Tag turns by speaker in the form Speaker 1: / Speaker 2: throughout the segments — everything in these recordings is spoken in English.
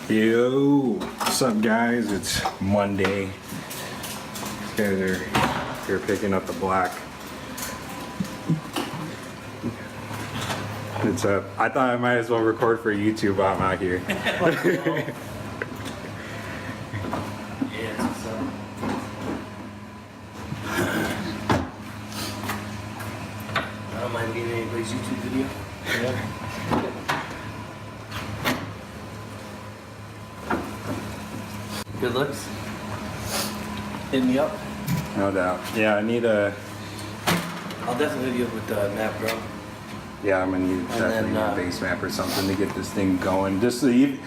Speaker 1: Yo, what's up guys? It's Monday. These guys are here picking up the black. It's up. I thought I might as well record for YouTube while I'm out here.
Speaker 2: I don't mind being in anybody's YouTube video. Yeah. Good looks. Hit me up.
Speaker 1: No doubt. Yeah, I need a.
Speaker 2: I'll definitely hit you up with the map, bro.
Speaker 1: Yeah, I'm gonna need definitely a base map or something to get this thing going. Just to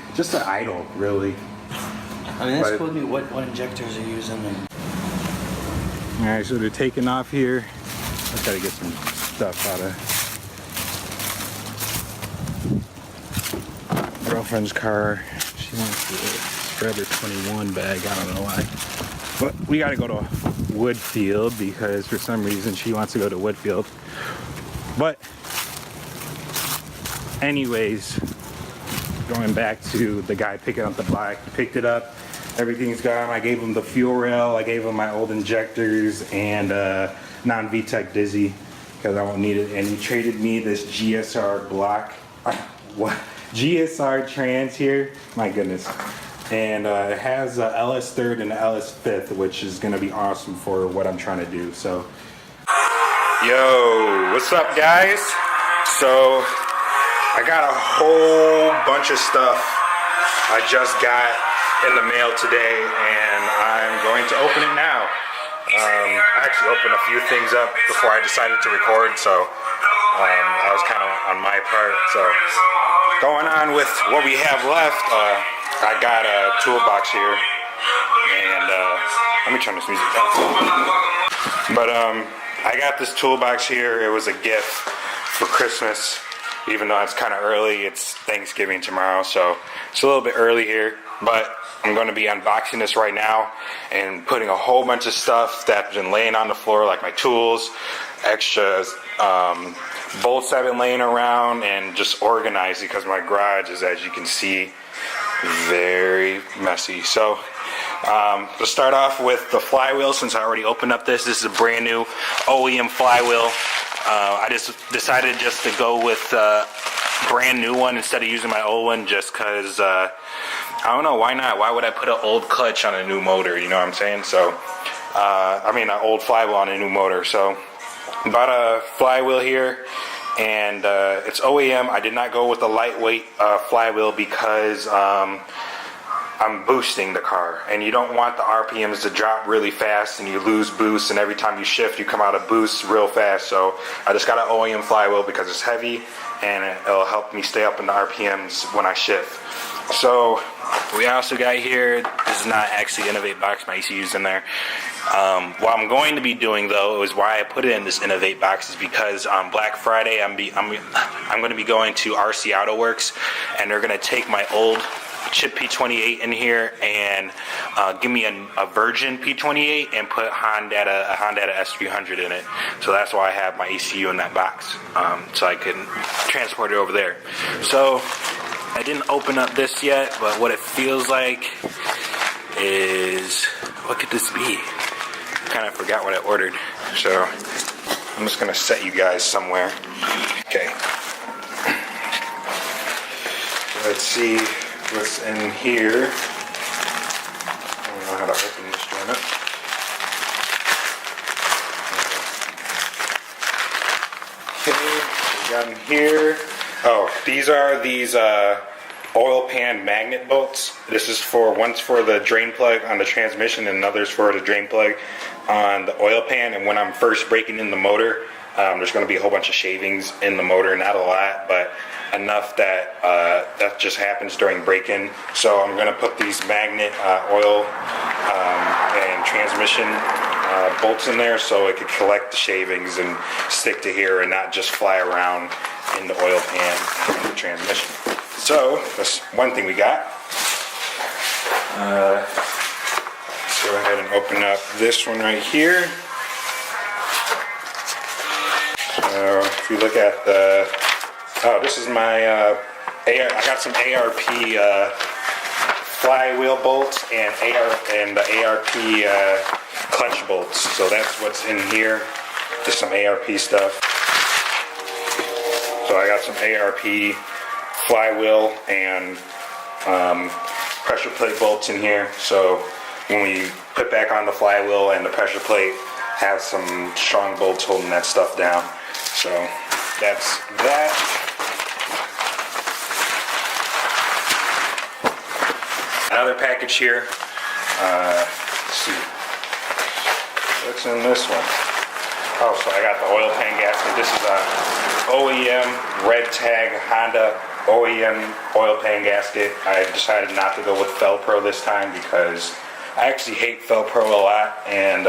Speaker 1: idle, really.
Speaker 2: I mean, that's cool to me. What injectors are you using? And...
Speaker 1: All right, so they're taking off here. I gotta get some stuff out of girlfriend's car. She wants the Forever 21 bag. I don't know why. But we gotta go to Woodfield because for some reason she wants to go to Woodfield. But anyways, going back to the guy picking up the black, picked it up. Everything's gone. I gave him the fuel rail. I gave him my old injectors and non-VTEC Dizzy because I won't need it. And he traded me this GSR block. What? GSR trans here. My goodness. And it has a LS third and a LS fifth, which is gonna be awesome for what I'm trying to do. So, yo, what's up, guys? So, I got a whole bunch of stuff I just got in the mail today, and I'm going to open it now. I actually opened a few things up before I decided to record, so that was kind of on my part. So, going on with what we have left. I got a toolbox here, and let me turn this music down. But I got this toolbox here. It was a gift for Christmas, even though it's kind of early. It's Thanksgiving tomorrow, so it's a little bit early here. But I'm going to be unboxing this right now and putting a whole bunch of stuff that's been laying on the floor, like my tools, extra bolts I've been laying around, and just organized because my garage is, as you can see, very messy. So to start off with the flywheel, since I already opened up this is a brand new OEM flywheel. I just decided just to go with a brand new one instead of using my old one, just because I don't know, why not? Why would I put an old clutch on a new motor, you know what I'm saying? So I mean an old flywheel on a new motor. So bought a flywheel here, and it's OEM. I did not go with the lightweight flywheel because I'm boosting the car, and you don't want the RPMs to drop really fast and you lose boost, and every time you shift you come out of boost real fast. So I just got an OEM flywheel because it's heavy and it'll help me stay up in the RPMs when I shift. So we also got here, this is not actually Innovate box, my ECU's in there. What I'm going to be doing though, is why I put it in this Innovate box, is because on Black Friday I'm going to be going to RC Auto Works, and they're going to take my old chip P28 in here and give me a virgin P28 and put a Honda S300 in it. So that's why I have my ECU in that box, so I can transport it over there. So I didn't open up this yet, but what it feels like is, what could this be? I kind of forgot what I ordered, so I'm just gonna set you guys somewhere. Okay, let's see what's in here. I don't know how to open this joint up. Okay, we got in here. Oh, these are oil pan magnet bolts. This is one's for the drain plug on the transmission, and another's for the drain plug on the oil pan. And when I'm first breaking in the motor, there's going to be a whole bunch of shavings in the motor, not a lot, but enough that that just happens during break-in. So I'm going to put these magnet oil and transmission bolts in there so it could collect the shavings and stick to here and not just fly around in the oil pan and the transmission. So that's one thing we got. Let's go ahead and open up this one right here. So if you look at this is my I got some ARP flywheel bolts and the ARP clutch bolts. So that's what's in here. Just some ARP stuff. So I got some ARP flywheel and pressure plate bolts in here. So when we put back on the flywheel and the pressure plate, have some strong bolts holding that stuff down. So that's that. Another package here. Let's see. What's in this one? Oh, so I got the oil pan gasket. This is a OEM red tag Honda OEM oil pan gasket. I decided not to go with Fel-Pro this time because I actually hate Fel-Pro a lot, and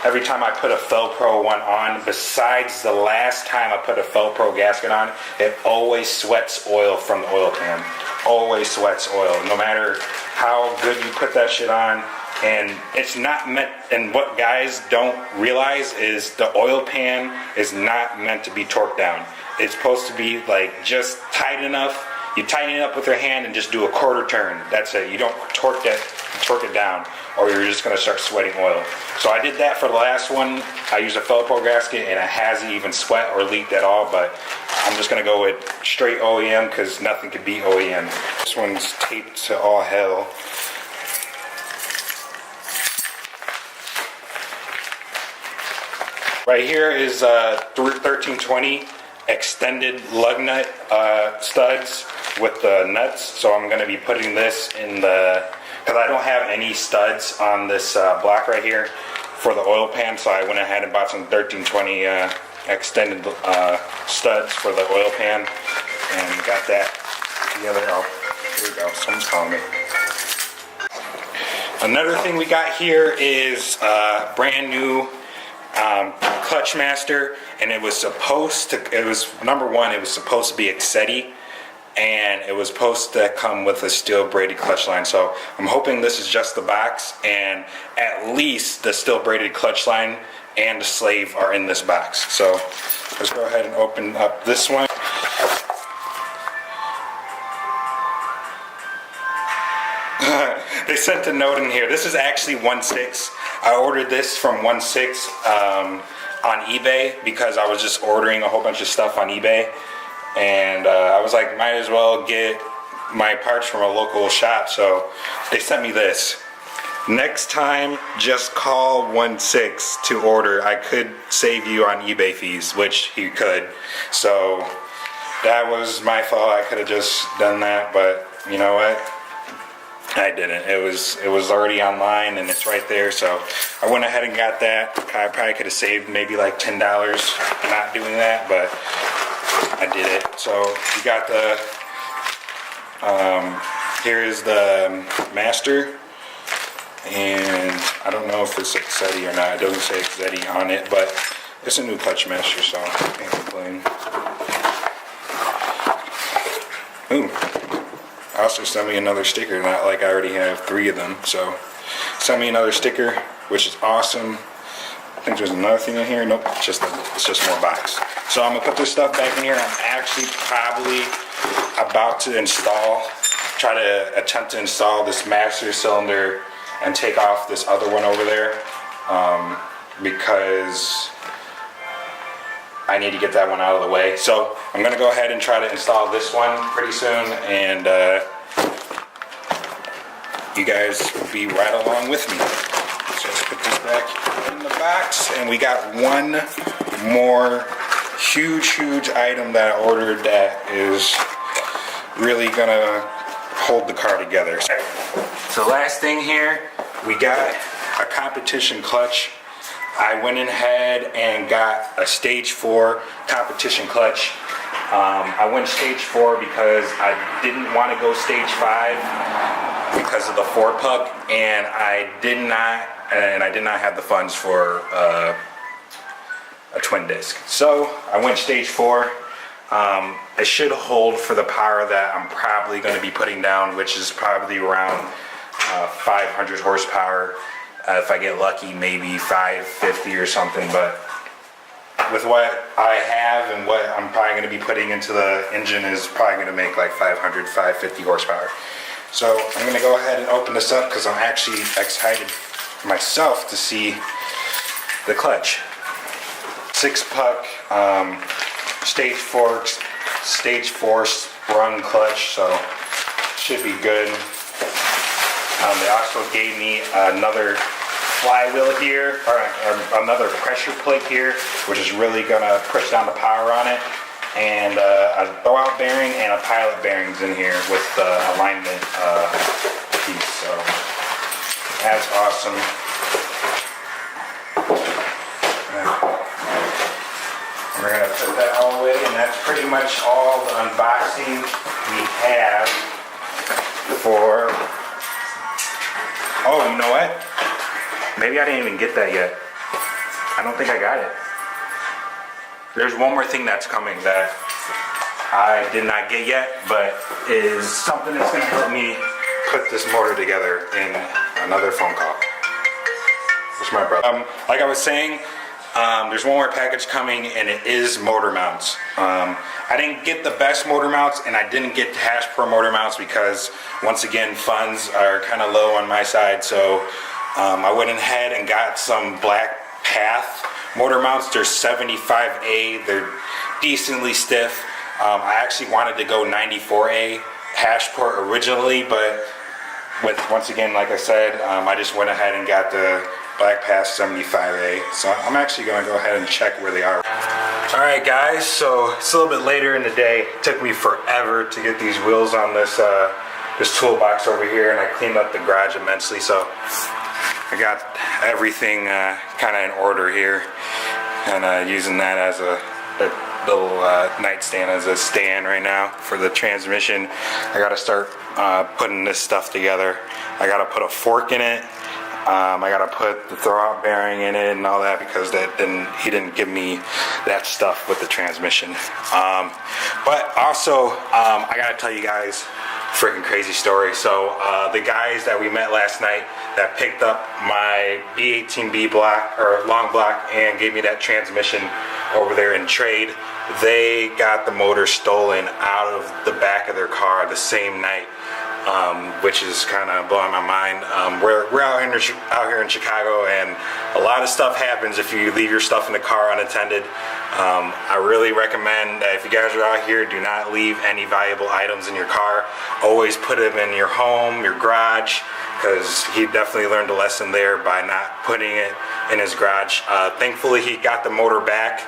Speaker 1: every time I put a Fel-Pro one on, besides the last time I put a Fel-Pro gasket on, it always sweats oil from the oil pan. Always sweats oil, no matter how good you put that shit on. And it's not meant, and what guys don't realize is the oil pan is not meant to be torqued down. It's supposed to be like just tight enough. You tighten it up with your hand and just do a quarter turn. That's it. You don't torque it down, or you're just gonna start sweating oil. So I did that for the last one. I used a Fel-Pro gasket and it hasn't even sweat or leaked at all, but I'm just gonna go with straight OEM because nothing could beat OEM. This one's taped to all hell. Right here is 1320 extended lug nut studs with the nuts. So I'm going to be putting this in the, because I don't have any studs on this block right here for the oil pan. So I went ahead and bought some 1320 extended studs for the oil pan and got that together. Oh, here we go. Someone's calling me. Another thing we got here is brand new Clutch Master, and it was supposed to, number one, it was supposed to be Excetti, and it was supposed to come with a steel braided clutch line. So I'm hoping this is just the box, and at least the steel braided clutch line and the slave are in this box. So let's go ahead and open up this one. They sent a note in here. This is actually 1.6. I ordered this from 1.6 on eBay because I was just ordering a whole bunch of stuff on eBay, and I was like, might as well get my parts from a local shop. So they sent me this. Next time, just call 1.6 to order. I could save you on eBay fees, which he could. So that was my fault. I could have just done that, but you know what? I didn't. It was already online and it's right there, so I went ahead and got that. I probably could have saved maybe like $10 not doing that, but I did it. So you got the here is the Master, and I don't know if it's Excetti or not. It doesn't say Excetti on it, but it's a new Clutch Master, so I can't complain. Ooh. Also sent me another sticker, not like I already have 3 of them. So sent me another sticker, which is awesome. I think there's another thing in here. Nope, it's just more box. So I'm gonna put this stuff back in here. I'm actually probably about to try to attempt to install this master cylinder and take off this other one over there, because I need to get that one out of the way. So I'm gonna go ahead and try to install this one pretty soon, and you guys will be right along with me. So let's put this back in the box, and we got one more huge item that I ordered that is really gonna hold the car together. So last thing here, we got a competition clutch. I went ahead and got a stage 4 competition clutch. I went stage 4 because I didn't want to go stage 5 because of the 4-puck, and I did not have the funds for a twin disc. So I went stage 4. It should hold for the power that I'm probably going to be putting down, which is probably around 500 horsepower. If I get lucky, maybe 550 or something, but with what I have and what I'm probably going to be putting into the engine is probably going to make like 500, 550 horsepower. So I'm gonna go ahead and open this up because I'm actually excited myself to see the clutch. 6-puck, stage 4 sprung clutch, so should be good. They also gave me another flywheel here, or another pressure plate here, which is really gonna push down the power on it, and a blowout bearing and a pilot bearings in here with the alignment piece. So that's awesome. We're gonna put that all away, and that's pretty much all the unboxing we have for. Oh, you know what? Maybe I didn't even get that yet. I don't think I got it. There's one more thing that's coming that I did not get yet, but is something that's gonna help me put this motor together in another phone call. It's my brother. Like I was saying, there's one more package coming, and it is motor mounts. I didn't get the best motor mounts, and I didn't get Hash Pro motor mounts because, once again, funds are kind of low on my side. So I went ahead and got some Black Path motor mounts. They're 75A. They're decently stiff. I actually wanted to go 94A Hash Pro originally, but once again, like I said, I just went ahead and got the Black Path 75A. So I'm actually going to go ahead and check where they are. Alright guys, so it's a little bit later in the day. It took me forever to get these wheels on this toolbox over here, and I cleaned up the garage immensely. So I got everything kind of in order here, and using that as a little nightstand as a stand right now for the transmission. I got to start putting this stuff together. I got to put a fork in it. I gotta put the throwout bearing in it and all that because he didn't give me that stuff with the transmission. But also, I gotta tell you guys a freaking crazy story. So the guys that we met last night that picked up my B18B block or long block and gave me that transmission over there in trade, they got the motor stolen out of the back of their car the same night. Which is kind of blowing my mind. We're out here in Chicago, and a lot of stuff happens if you leave your stuff in the car unattended. I really recommend that if you guys are out here, do not leave any valuable items in your car. Always put them in your home, your garage, because he definitely learned a lesson there by not putting it in his garage. Thankfully, he got the motor back.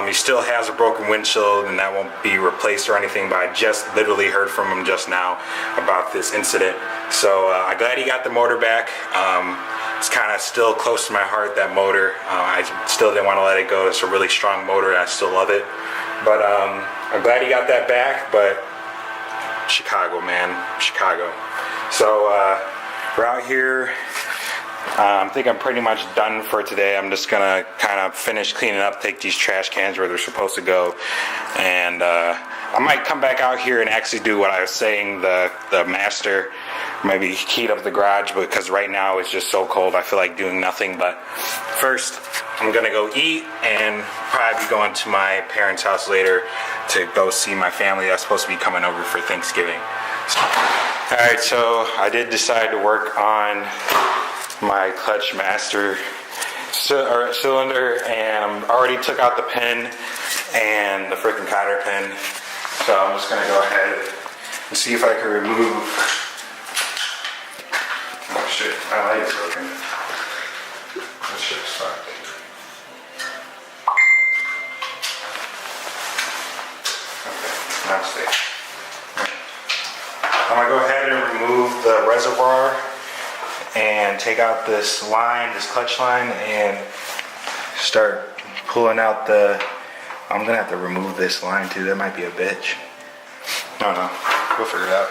Speaker 1: He still has a broken windshield, and that won't be replaced or anything, but I just literally heard from him just now about this incident. So I'm glad he got the motor back. It's kind of still close to my heart, that motor. I still didn't want to let it go. It's a really strong motor, and I still love it. But I'm glad he got that back, but Chicago, man, Chicago. So we're out here. I think I'm pretty much done for today. I'm just gonna kind of finish cleaning up, take these trash cans where they're supposed to go, and I might come back out here and actually do what I was saying, the master, maybe heat up the garage, because right now it's just so cold I feel like doing nothing. But first I'm gonna go eat and probably be going to my parents' house later to go see my family that's supposed to be coming over for Thanksgiving. Alright, so I did decide to work on my clutch master cylinder, and I already took out the pin and the freaking cotter pin. So I'm just gonna go ahead and see if I can remove. Oh shit, my light's broken. That shit's fucked. Okay, now it's safe. I'm gonna go ahead and remove the reservoir and take out this line, this clutch line, and start pulling out the. I'm gonna have to remove this line too. That might be a bitch. No, we'll figure it out.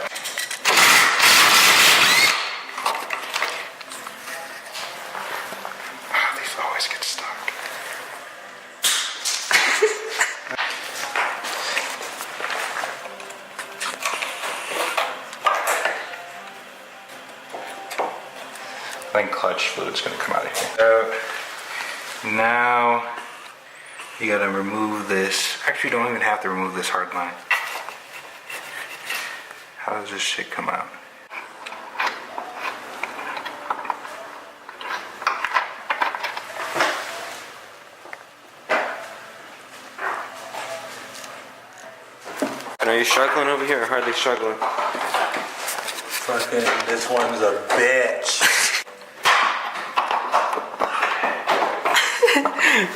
Speaker 1: Oh, these always get stuck. I think clutch fluid's gonna come out of here. So now you gotta remove this. Actually, you don't even have to remove this hard line. How does this shit come out?
Speaker 3: you struggling over here or hardly struggling?
Speaker 1: Fucking, this one's a bitch.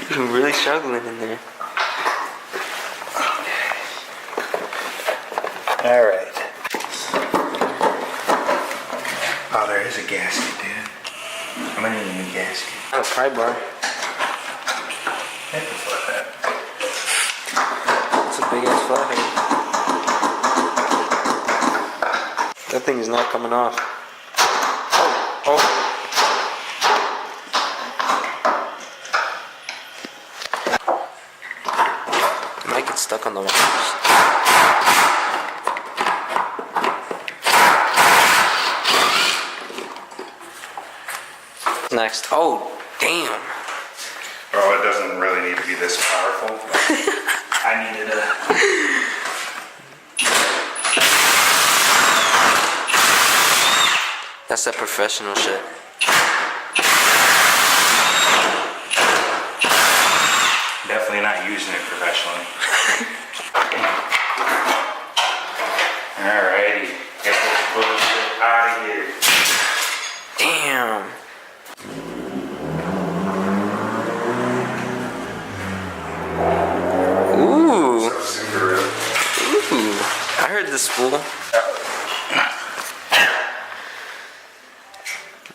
Speaker 3: You're really struggling in there.
Speaker 1: Alright. Oh, there is a gasket, dude. I'm gonna need a new gasket.
Speaker 3: Oh, pry bar.
Speaker 1: Hit the flathead.
Speaker 3: It's a big ass flathead. That thing is not coming off. Oh. It might get stuck on the wires. Next. Oh, damn.
Speaker 1: Oh, it doesn't really need to be this powerful. I needed a...
Speaker 3: That's that professional shit.
Speaker 1: Definitely not using it professionally. Alrighty. Get this bullshit out of here.
Speaker 3: Damn. Ooh.
Speaker 1: So super real.
Speaker 3: Ooh. I heard this spool.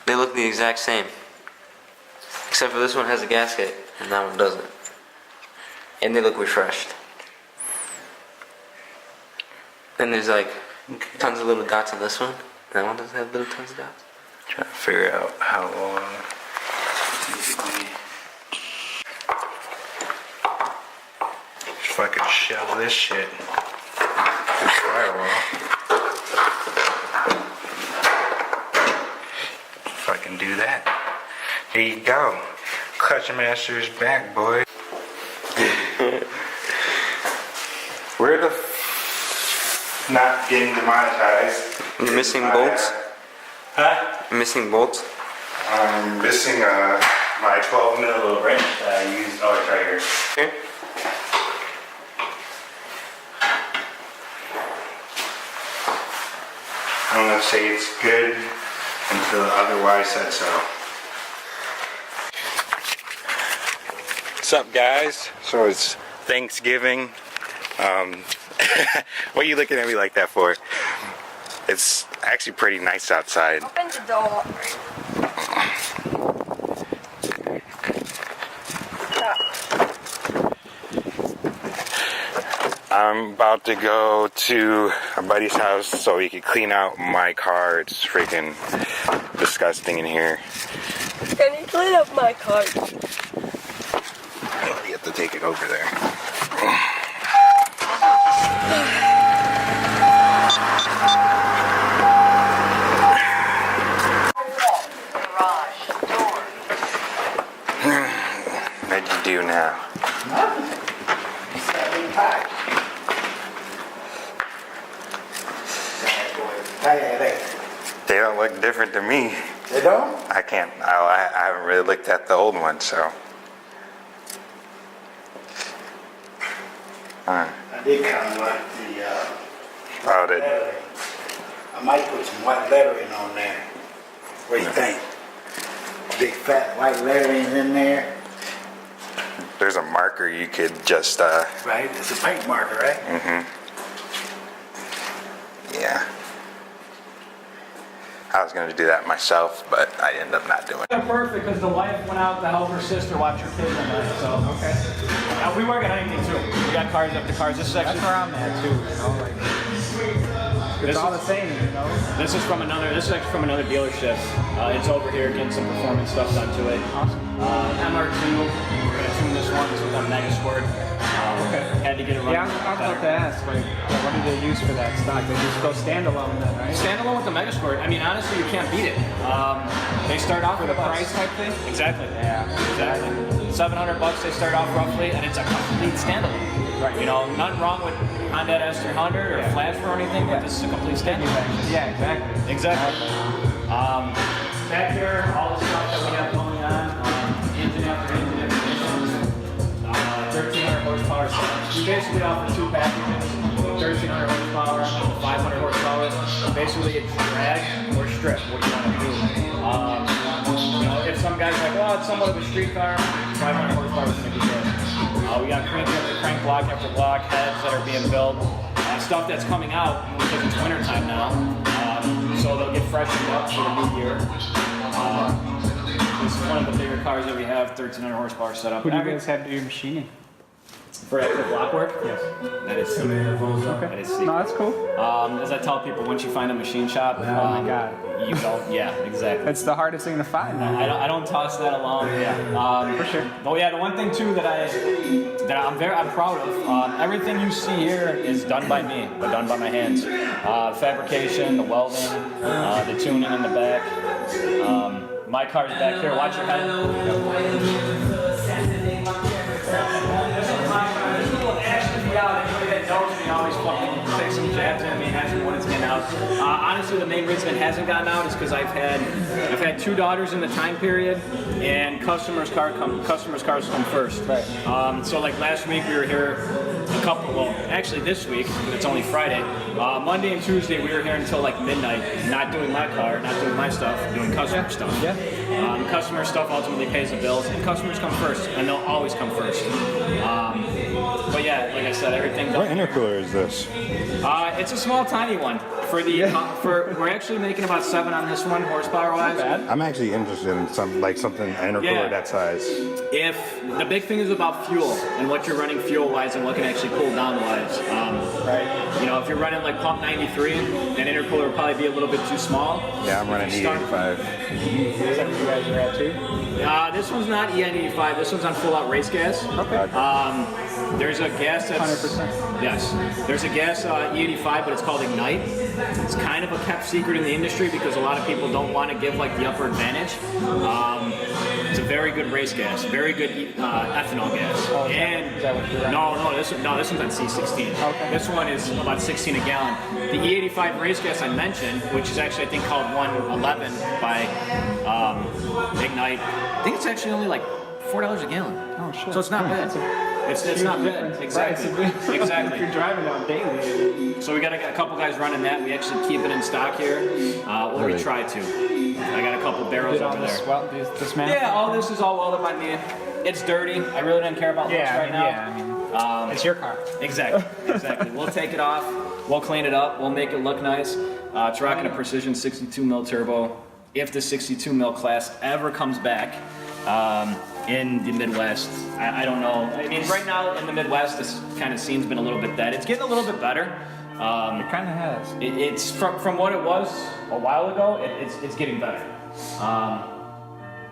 Speaker 3: They look the exact same. Except for this one has a gasket and that one doesn't. And they look refreshed. Then there's like tons of little dots on this one. That one doesn't have little tons of dots.
Speaker 1: Trying to figure out how long. If I could shove this shit through firewall. If I can do that. There you go. Clutch Master's back, boy. Where the not getting demonetized?
Speaker 3: Missing bolts?
Speaker 1: Huh?
Speaker 3: Missing bolts?
Speaker 1: I'm missing my 12 mil wrench that I used. Oh, it's right here.
Speaker 3: Here?
Speaker 1: I'm gonna say it's good until otherwise said so. What's up, guys? So it's Thanksgiving. What are you looking at me like that for? It's actually pretty nice outside.
Speaker 4: Open the door.
Speaker 1: I'm about to go to a buddy's house so he can clean out my car. It's freaking disgusting in here.
Speaker 4: Can you clean up my car?
Speaker 1: You have to take it over there. What'd you do now? They don't look different to me.
Speaker 5: They don't?
Speaker 1: I can't. I haven't really looked at the old one, so.
Speaker 5: I did kind of like the
Speaker 1: Oh,
Speaker 5: lettering. I might put some white lettering on there. What do you think? Big fat white lettering in there.
Speaker 1: there's a marker you could just.
Speaker 5: Right? It's a paint marker, right?
Speaker 1: Yeah. I was gonna do that myself, but I ended up not doing it.
Speaker 6: Perfect, because the wife went out to help her sister watch her kids one night, so. Okay. We work at anything too. We got cars up to cars. This section.
Speaker 7: That's where I'm at too, you know, like, it's all the same, you know.
Speaker 6: This is actually from another dealership. It's over here getting some performance stuff done to it.
Speaker 7: Awesome.
Speaker 6: MR2, we're gonna tune this one. This one's on Mega Squirt. Had to get it running.
Speaker 7: Yeah, I was about to ask, like, what do they use for that stock? They just go standalone then, right?
Speaker 6: Standalone with the Mega Squirt. I mean, honestly, you can't beat it. They start off
Speaker 7: For
Speaker 6: with
Speaker 7: the
Speaker 6: about-
Speaker 7: price type thing?
Speaker 6: Exactly.
Speaker 7: Yeah.
Speaker 6: Exactly. $700 they start off roughly, and it's a complete standalone.
Speaker 7: Right.
Speaker 6: You know, nothing wrong with Honda S300 or
Speaker 7: Yeah.
Speaker 6: Flash or anything, but this is a complete standalone.
Speaker 7: Yeah, exactly.
Speaker 6: Exactly. Back here, all the stuff that we have going on, engine after engine emissions, 1,300 horsepower. We basically offer two packages, 1,300 500 horsepower, 500 horsepower. Basically, it's drag or strip. What do you want to do? You know, if some guys are like, well, it's somewhat of a street car, 500 horsepower is going to be good. We got crank after crank, block after block, heads that are being built, stuff that's coming out because it's winter time now. So they'll get freshened up for the new year. This is one of the bigger cars that we have, 1,300 horsepower setup.
Speaker 7: Who do you guys have to do your machining?
Speaker 6: For block work?
Speaker 7: Yes.
Speaker 6: That is secret.
Speaker 7: Okay.
Speaker 6: That is secret.
Speaker 7: No, that's cool.
Speaker 6: As I tell people, once you find a machine shop,
Speaker 7: Oh my God.
Speaker 6: you don't. Yeah, exactly.
Speaker 7: That's the hardest thing to find.
Speaker 6: I don't toss that along. Yeah.
Speaker 7: For sure.
Speaker 6: But yeah, the one thing too that I'm proud of. Everything you see here is done by me, but done by my hands. Fabrication, the welding, the tuning in the back. My car's back here. Watch your head. This is my car. This little action me out. Anybody that knows me always fucking takes some jabs at me and asks me when it's getting out. Honestly, the main reason it hasn't gotten out is because I've had 2 daughters in the time period, and customers' cars come first.
Speaker 7: Right.
Speaker 6: So like last week we were here actually this week, it's only Friday. Monday and Tuesday we were here until like midnight, not doing my car, not doing my stuff, doing customer stuff.
Speaker 7: Yeah.
Speaker 6: Customer stuff ultimately pays the bills, and customers come first, and they'll always come first. But yeah, like I said, everything.
Speaker 1: What intercooler is this?
Speaker 6: It's a small, tiny one. We're actually making about 7 on this one, horsepower-wise.
Speaker 1: I'm actually interested in something intercooler that size.
Speaker 6: If the big thing is about fuel and what you're running fuel-wise and what can actually cool down-wise. Right. You know, if you're running like pump 93, an intercooler will probably be a little bit too small.
Speaker 1: Yeah, I'm running E85.
Speaker 7: Is that what you guys are at too?
Speaker 6: This one's not E95. This one's on full-out race gas.
Speaker 7: Okay.
Speaker 6: There's a gas that's
Speaker 7: 100%.
Speaker 6: Yes. There's a gas E85, but it's called Ignite. It's kind of a kept secret in the industry because a lot of people don't want to give like the upper advantage. It's a very good race gas, very good ethanol gas.
Speaker 7: Oh,
Speaker 6: and
Speaker 7: is that what you're running?
Speaker 6: this one's on C16.
Speaker 7: Okay.
Speaker 6: This one is about 16 a gallon. The E85 race gas I mentioned, which is actually I think called 111 by Ignite, I think it's actually only like $4 a gallon.
Speaker 7: Oh shit.
Speaker 6: So it's not bad. It's not bad. Exactly.
Speaker 7: If you're driving down daily.
Speaker 6: So we got a couple guys running that. We actually keep it in stock here. Or we try to. I got a couple barrels over there.
Speaker 7: This man?
Speaker 6: Yeah, all this is all welded by me. It's dirty. I really don't care about looks right now.
Speaker 7: Yeah, I mean, it's your car.
Speaker 6: Exactly. We'll take it off. We'll clean it up. We'll make it look nice. It's rocking a Precision 62 mil turbo. If the 62 mil class ever comes back, in the Midwest, I don't know. I mean, right now in the Midwest, this kind of scene's been a little bit dead. It's getting a little bit better.
Speaker 7: It kind of has.
Speaker 6: It's from what it was a while ago. It's getting better.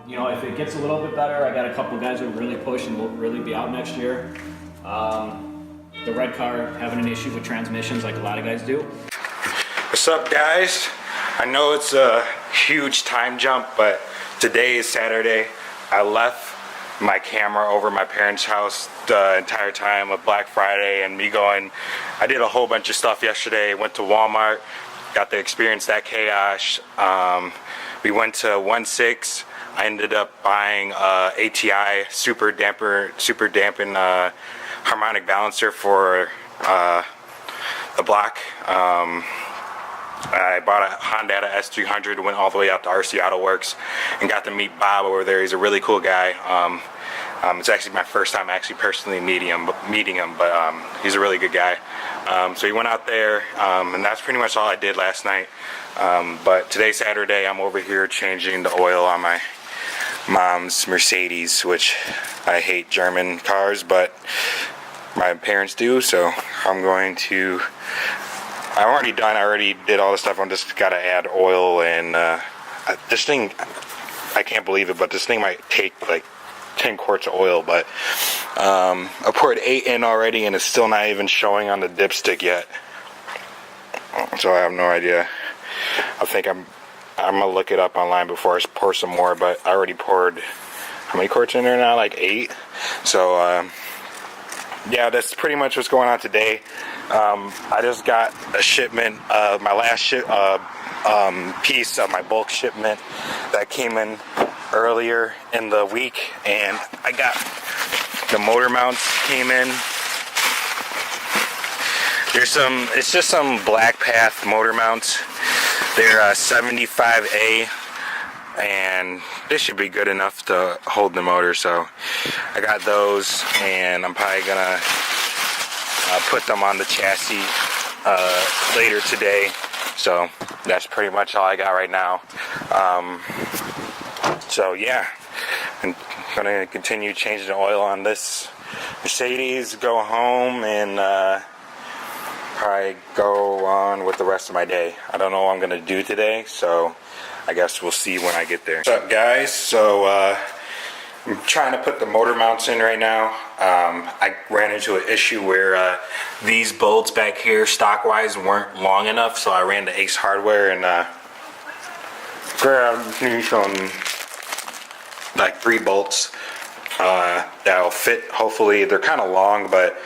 Speaker 6: You know, if it gets a little bit better, I got a couple guys who really push and will really be out next year. The red car having an issue with transmissions, like a lot of guys do.
Speaker 1: What's up, guys? I know it's a huge time jump, but today is Saturday. I left my camera over my parents' house the entire time of Black Friday and me going. I did a whole bunch of stuff yesterday. Went to Walmart, got to experience that chaos. We went to 1.6. I ended up buying ATI super dampen harmonic balancer for the block. I bought a Honda S300, went all the way out to RC Auto Works, and got to meet Bob over there. He's a really cool guy. It's actually my first time actually personally meeting him, but he's a really good guy. So he went out there, and that's pretty much all I did last night. But today's Saturday, I'm over here changing the oil on my mom's Mercedes, which I hate German cars, but my parents do, so I'm going to... I'm already done. I already did all the stuff. I'm just gotta add oil and this thing, I can't believe it, but this thing might take like 10 quarts of oil. But I poured 8 in already, and it's still not even showing on the dipstick yet. So I have no idea. I think I'm gonna look it up online before I pour some more. But I already poured how many quarts in there now? Like 8. So yeah, that's pretty much what's going on today. I just got a shipment of my last piece of my bulk shipment that came in earlier in the week, and I got the motor mounts came in. It's just some Black Path motor mounts. They're 75A, and this should be good enough to hold the motor. So I got those, and I'm probably gonna put them on the chassis later today. So that's pretty much all I got right now. So yeah, I'm gonna continue changing the oil on this Mercedes, go home, and probably go on with the rest of my day. I don't know what I'm gonna do today, so I guess we'll see when I get there. What's up, guys? So I'm trying to put the motor mounts in right now. I ran into an issue where these bolts back here, stock-wise, weren't long enough, so I ran to Ace Hardware and grabbed me some, like 3 bolts that'll fit. Hopefully, they're kind of long, but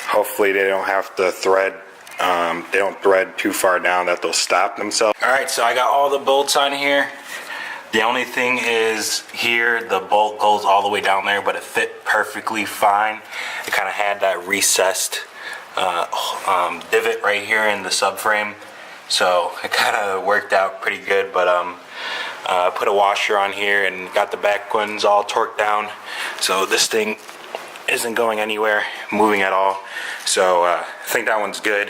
Speaker 1: hopefully they don't have to thread. They don't thread too far down that they'll stop themselves. All right, so I got all the bolts on here. The only thing is here, the bolt goes all the way down there, but it fit perfectly fine. It kind of had that recessed divot right here in the subframe, so it kind of worked out pretty good. But I put a washer on here and got the back ones all torqued down, so this thing isn't going anywhere, moving at all. So I think that one's good.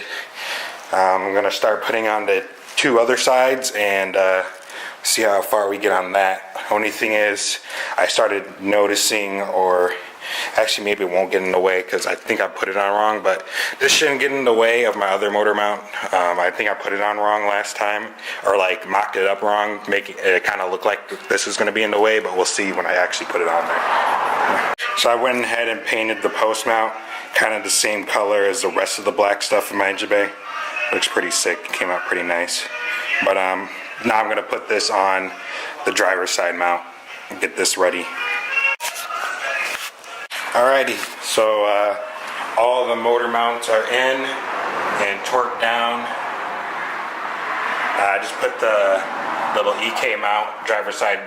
Speaker 1: I'm gonna start putting on the 2 other sides and see how far we get on that. Only thing is, I started noticing, or actually maybe it won't get in the way because I think I put it on wrong, but this shouldn't get in the way of my other motor mount. I think I put it on wrong last time, or like mocked it up wrong, making it kind of look like this is going to be in the way, but we'll see when I actually put it on there. So I went ahead and painted the post mount kind of the same color as the rest of the black stuff in my engine bay. Looks pretty sick, it came out pretty nice. But now I'm going to put this on the driver's side mount and get this ready. Alrighty, so all the motor mounts are in and torqued down. I just put the little EK mount driver's side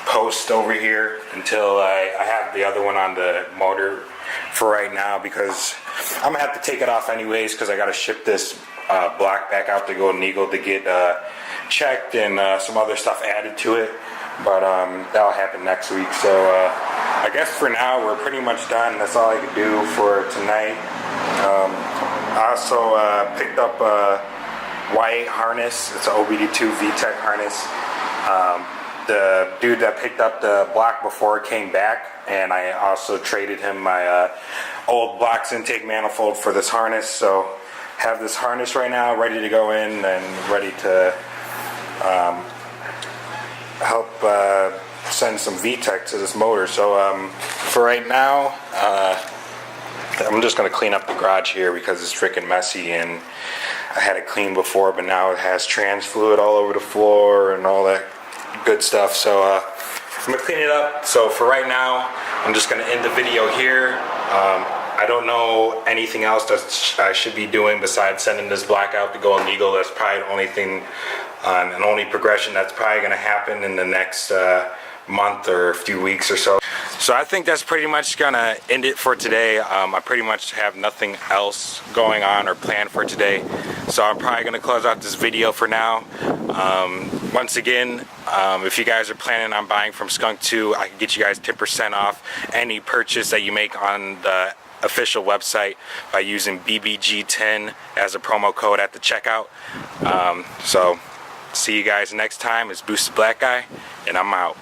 Speaker 1: post over here until I have the other one on the motor for right now, because I'm gonna have to take it off anyways because I gotta ship this block back out to Golden Eagle to get checked and some other stuff added to it. But that'll happen next week. So I guess for now we're pretty much done. That's all I could do for tonight. I also picked up a Y8 harness. It's an OBD2 VTEC harness. The dude that picked up the block before came back, and I also traded him my old box intake manifold for this harness. So have this harness right now ready to go in and ready to help send some VTEC to this motor. So for right now, I'm just going to clean up the garage here because it's freaking messy, and I had it clean before, but now it has trans fluid all over the floor and all that good stuff. So I'm going to clean it up. So for right now, I'm just going to end the video here. I don't know anything else that I should be doing besides sending this black out to Golden Eagle. That's probably the only thing and only progression that's probably going to happen in the next month or a few weeks or so. So I think that's pretty much going to end it for today. I pretty much have nothing else going on or planned for today. So I'm probably going to close out this video for now. Once again, if you guys are planning on buying from Skunk 2, I can get you guys 10% off any purchase that you make on the official website by using BBG10 as a promo code at the checkout. So see you guys next time. It's Boosted Black Guy, and I'm out.